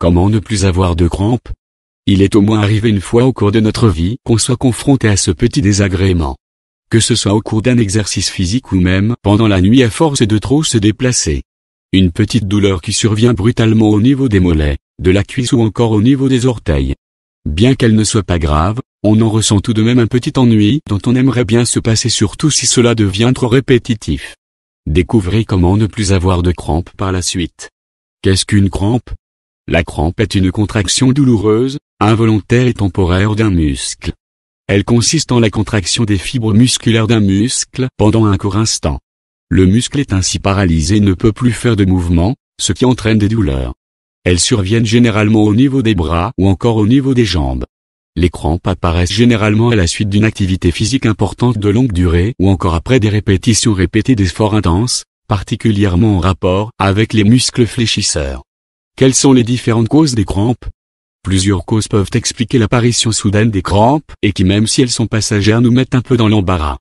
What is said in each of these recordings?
Comment ne plus avoir de crampes? Il est au moins arrivé une fois au cours de notre vie qu'on soit confronté à ce petit désagrément. Que ce soit au cours d'un exercice physique ou même pendant la nuit à force de trop se déplacer. Une petite douleur qui survient brutalement au niveau des mollets, de la cuisse ou encore au niveau des orteils. Bien qu'elle ne soit pas grave, on en ressent tout de même un petit ennui dont on aimerait bien se passer, surtout si cela devient trop répétitif. Découvrez comment ne plus avoir de crampes par la suite. Qu'est-ce qu'une crampe? La crampe est une contraction douloureuse, involontaire et temporaire d'un muscle. Elle consiste en la contraction des fibres musculaires d'un muscle pendant un court instant. Le muscle est ainsi paralysé et ne peut plus faire de mouvement, ce qui entraîne des douleurs. Elles surviennent généralement au niveau des bras ou encore au niveau des jambes. Les crampes apparaissent généralement à la suite d'une activité physique importante de longue durée ou encore après des répétitions répétées d'efforts intenses, particulièrement en rapport avec les muscles fléchisseurs. Quelles sont les différentes causes des crampes? Plusieurs causes peuvent expliquer l'apparition soudaine des crampes et qui, même si elles sont passagères, nous mettent un peu dans l'embarras.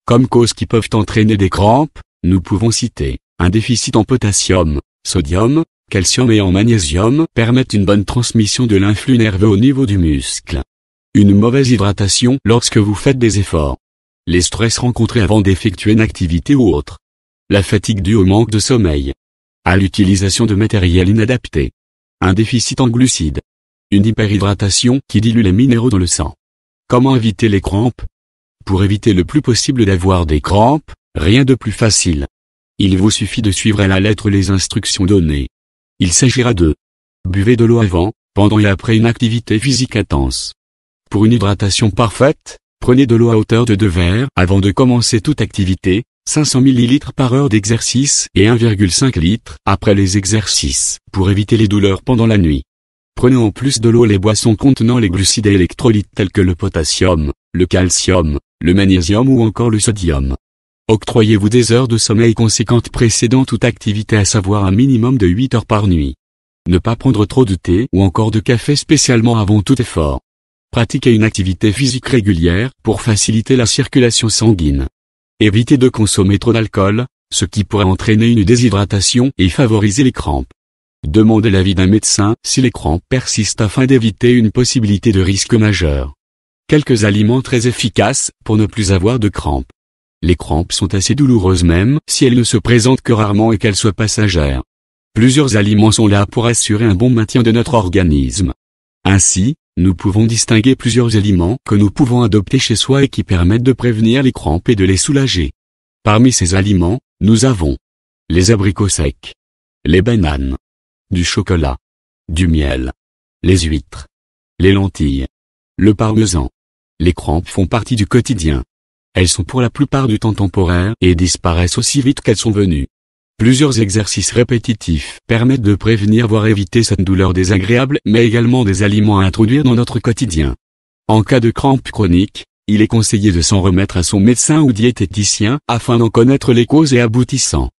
Comme causes qui peuvent entraîner des crampes, nous pouvons citer un déficit en potassium, sodium, calcium et en magnésium permettent une bonne transmission de l'influx nerveux au niveau du muscle. Une mauvaise hydratation lorsque vous faites des efforts. Les stress rencontrés avant d'effectuer une activité ou autre. La fatigue due au manque de sommeil. À l'utilisation de matériel inadapté. Un déficit en glucides. Une hyperhydratation qui dilue les minéraux dans le sang. Comment éviter les crampes? Pour éviter le plus possible d'avoir des crampes, rien de plus facile. Il vous suffit de suivre à la lettre les instructions données. Il s'agira de buvez de l'eau avant, pendant et après une activité physique intense. Pour une hydratation parfaite, prenez de l'eau à hauteur de 2 verres avant de commencer toute activité, 500 ml par heure d'exercice et 1,5 litre après les exercices, pour éviter les douleurs pendant la nuit. Prenez en plus de l'eau les boissons contenant les glucides et électrolytes tels que le potassium, le calcium, le magnésium ou encore le sodium. Octroyez-vous des heures de sommeil conséquentes précédant toute activité, à savoir un minimum de 8 heures par nuit. Ne pas prendre trop de thé ou encore de café spécialement avant tout effort. Pratiquez une activité physique régulière pour faciliter la circulation sanguine. Évitez de consommer trop d'alcool, ce qui pourrait entraîner une déshydratation et favoriser les crampes. Demandez l'avis d'un médecin si les crampes persistent afin d'éviter une possibilité de risque majeur. Quelques aliments très efficaces pour ne plus avoir de crampes. Les crampes sont assez douloureuses même si elles ne se présentent que rarement et qu'elles soient passagères. Plusieurs aliments sont là pour assurer un bon maintien de notre organisme. Ainsi, nous pouvons distinguer plusieurs aliments que nous pouvons adopter chez soi et qui permettent de prévenir les crampes et de les soulager. Parmi ces aliments, nous avons les abricots secs, les bananes, du chocolat, du miel, les huîtres, les lentilles, le parmesan. Les crampes font partie du quotidien. Elles sont pour la plupart du temps temporaires et disparaissent aussi vite qu'elles sont venues. Plusieurs exercices répétitifs permettent de prévenir voire éviter cette douleur désagréable, mais également des aliments à introduire dans notre quotidien. En cas de crampes chroniques, il est conseillé de s'en remettre à son médecin ou diététicien afin d'en connaître les causes et aboutissants.